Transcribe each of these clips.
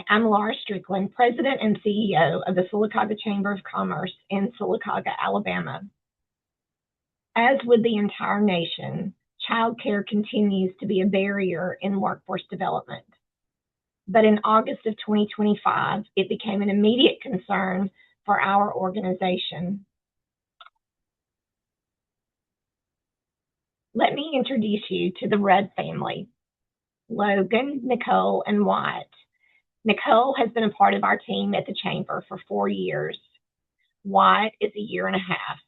I'm Laura Strickland, President and CEO of the Sylacauga Chamber of Commerce in Sylacauga, Alabama. As with the entire nation, childcare continues to be a barrier in workforce development. But in August of 2025, it became an immediate concern for our organization. Let me introduce you to the Rudd family, Logan, Nicole, and Wyatt. Nicole has been a part of our team at the Chamber for 4 years. Wyatt is a year and a half.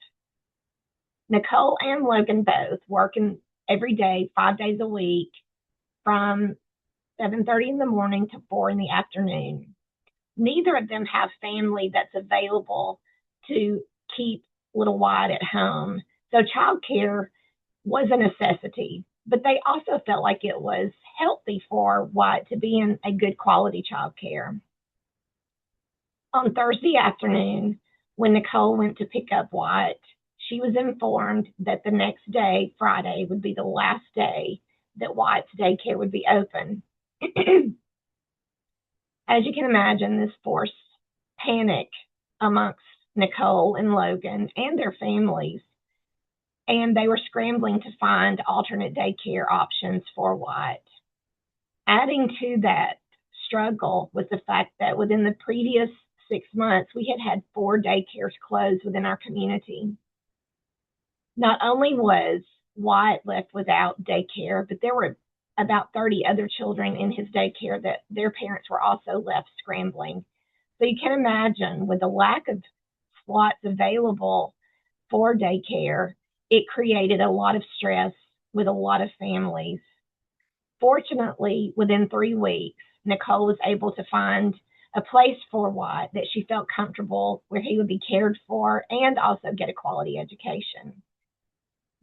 Nicole and Logan both work every day, 5 days a week, from 7:30 in the morning to 4 in the afternoon. Neither of them have family that's available to keep little Wyatt at home, so childcare was a necessity. But they also felt like it was healthy for Wyatt to be in a good quality childcare. On Thursday afternoon, when Nicole went to pick up Wyatt, she was informed that the next day, Friday, would be the last day that Wyatt's daycare would be open. As you can imagine, this forced panic amongst Nicole and Logan and their families, and they were scrambling to find alternate daycare options for Wyatt. Adding to that struggle was the fact that within the previous 6 months, we had 4 daycares closed within our community. Not only was Wyatt left without daycare, but there were about 30 other children in his daycare that their parents were also left scrambling. So you can imagine, with the lack of slots available for daycare, it created a lot of stress with a lot of families. Fortunately, within 3 weeks, Nicole was able to find a place for Wyatt that she felt comfortable, where he would be cared for and also get a quality education.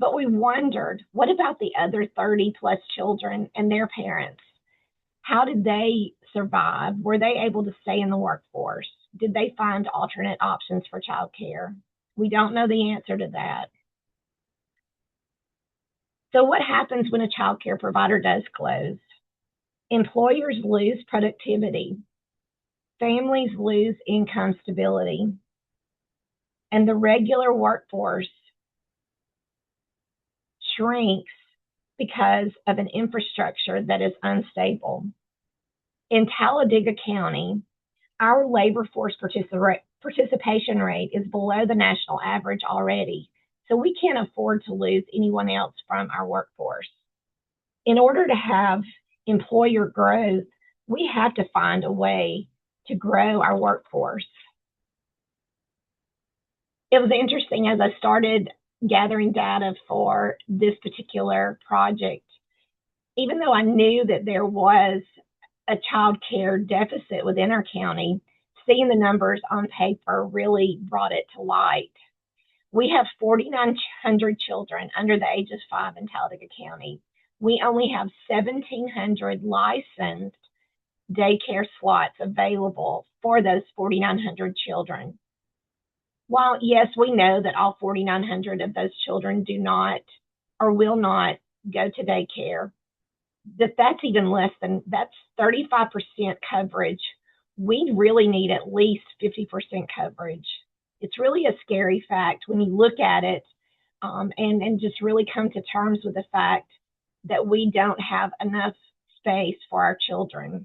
But we wondered, what about the other 30 plus children and their parents? How did they survive? Were they able to stay in the workforce? Did they find alternate options for childcare? We don't know the answer to that. So what happens when a childcare provider does close? Employers lose productivity. Families lose income stability. And the regular workforce shrinks because of an infrastructure that is unstable. In Talladega County, our labor force participation rate is below the national average already, so we can't afford to lose anyone else from our workforce. In order to have employer growth, we have to find a way to grow our workforce. It was interesting, as I started gathering data for this particular project, even though I knew that there was a child care deficit within our county, seeing the numbers on paper really brought it to light. We have 4,900 children under the age of 5 in Talladega County. We only have 1,700 licensed daycare slots available for those 4,900 children. While, yes, we know that all 4,900 of those children do not or will not go to daycare, that's even less than, that's 35% coverage. We really need at least 50% coverage. It's really a scary fact when you look at it and just really come to terms with the fact that we don't have enough space for our children.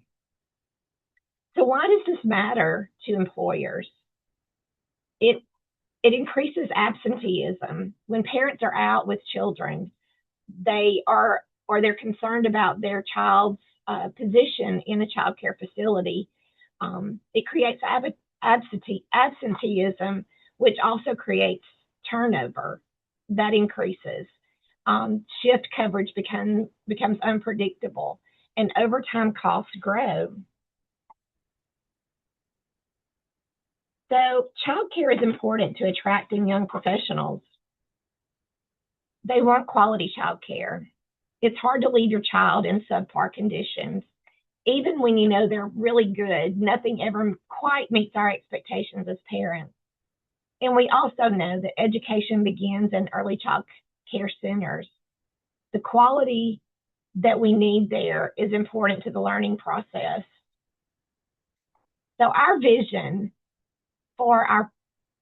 So why does this matter to employers? It increases absenteeism. When parents are out with children, they're concerned about their child's position in a child care facility. It creates absenteeism, which also creates turnover that increases. Shift coverage becomes unpredictable, and overtime costs grow. So childcare is important to attracting young professionals. They want quality childcare. It's hard to leave your child in subpar conditions. Even when you know they're really good, nothing ever quite meets our expectations as parents. And we also know that education begins in early child care centers. The quality that we need there is important to the learning process. So our vision for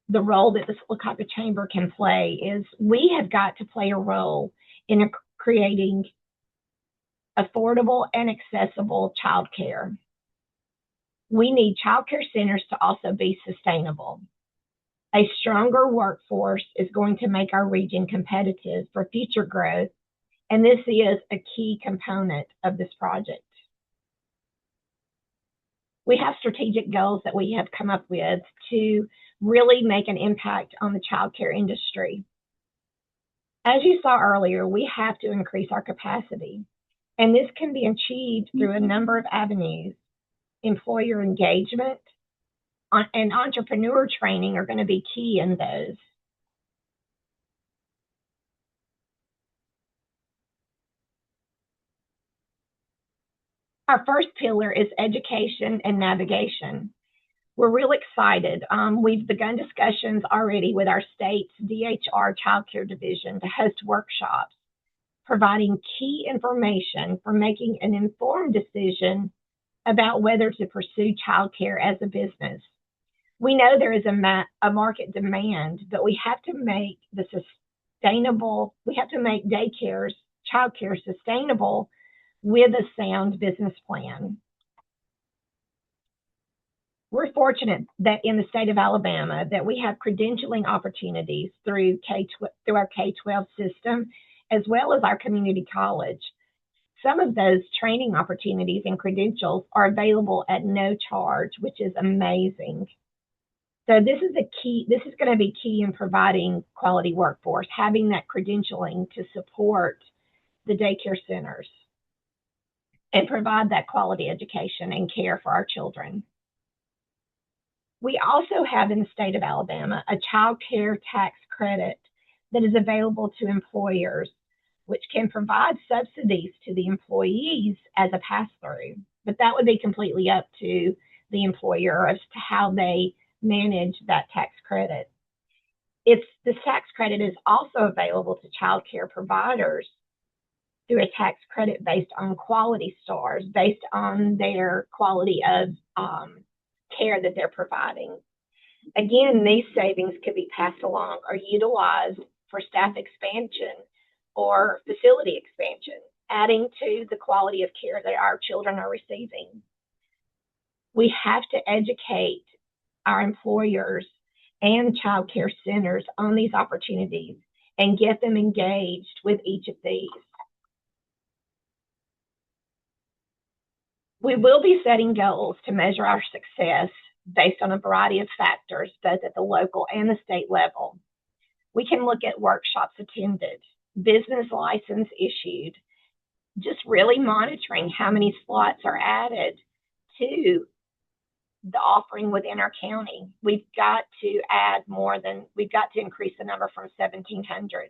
the role that the Sylacauga Chamber can play is we have got to play a role in creating affordable and accessible childcare. We need childcare centers to also be sustainable. A stronger workforce is going to make our region competitive for future growth, and this is a key component of this project. We have strategic goals that we have come up with to really make an impact on the childcare industry. As you saw earlier, we have to increase our capacity, and this can be achieved through a number of avenues. Employer engagement and entrepreneur training are going to be key in those. Our first pillar is education and navigation. We're real excited. We've begun discussions already with our state's DHR Child Care Division to host workshops, providing key information for making an informed decision about whether to pursue childcare as a business. We know there is a market demand, but we have to make childcare sustainable with a sound business plan. We're fortunate that in the state of Alabama that we have credentialing opportunities through our K-12 system, as well as our community college. Some of those training opportunities and credentials are available at no charge, which is amazing. So this is going to be key in providing quality workforce, having that credentialing to support the daycare centers and provide that quality education and care for our children. We also have in the state of Alabama a child care tax credit that is available to employers, which can provide subsidies to the employees as a pass-through. But that would be completely up to the employer as to how they manage that tax credit. This tax credit is also available to child care providers through a tax credit based on quality stars, based on their quality of care that they're providing. Again, these savings could be passed along or utilized for staff expansion or facility expansion, adding to the quality of care that our children are receiving. We have to educate our employers and child care centers on these opportunities and get them engaged with each of these. We will be setting goals to measure our success based on a variety of factors, both at the local and the state level. We can look at workshops attended, business license issued, just really monitoring how many slots are added to the offering within our county. We've got to increase the number from 1,700.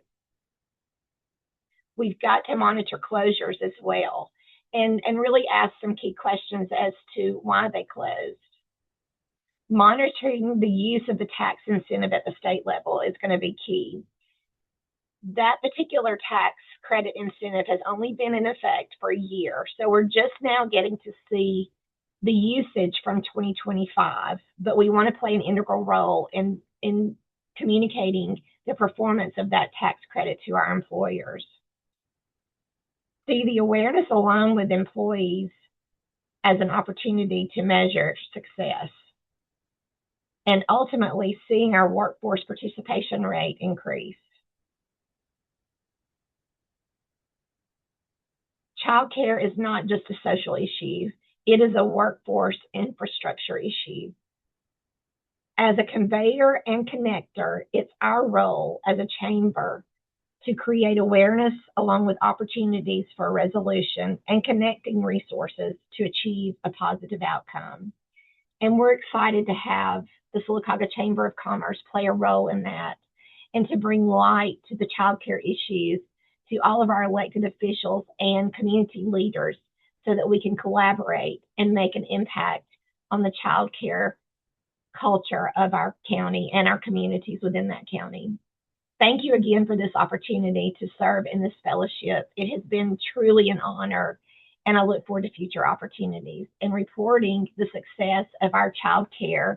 We've got to monitor closures as well and really ask some key questions as to why they closed. Monitoring the use of the tax incentive at the state level is going to be key. That particular tax credit incentive has only been in effect for a year, so we're just now getting to see the usage from 2025, but we want to play an integral role in communicating the performance of that tax credit to our employers. See the awareness along with employees as an opportunity to measure success, and ultimately seeing our workforce participation rate increase. Childcare is not just a social issue, it is a workforce infrastructure issue. As a conveyor and connector, it's our role as a chamber to create awareness along with opportunities for resolution and connecting resources to achieve a positive outcome. And we're excited to have the Sylacauga Chamber of Commerce play a role in that and to bring light to the child care issues to all of our elected officials and community leaders so that we can collaborate and make an impact on the child care culture of our county and our communities within that county. Thank you again for this opportunity to serve in this fellowship. It has been truly an honor, and I look forward to future opportunities and reporting the success of our child care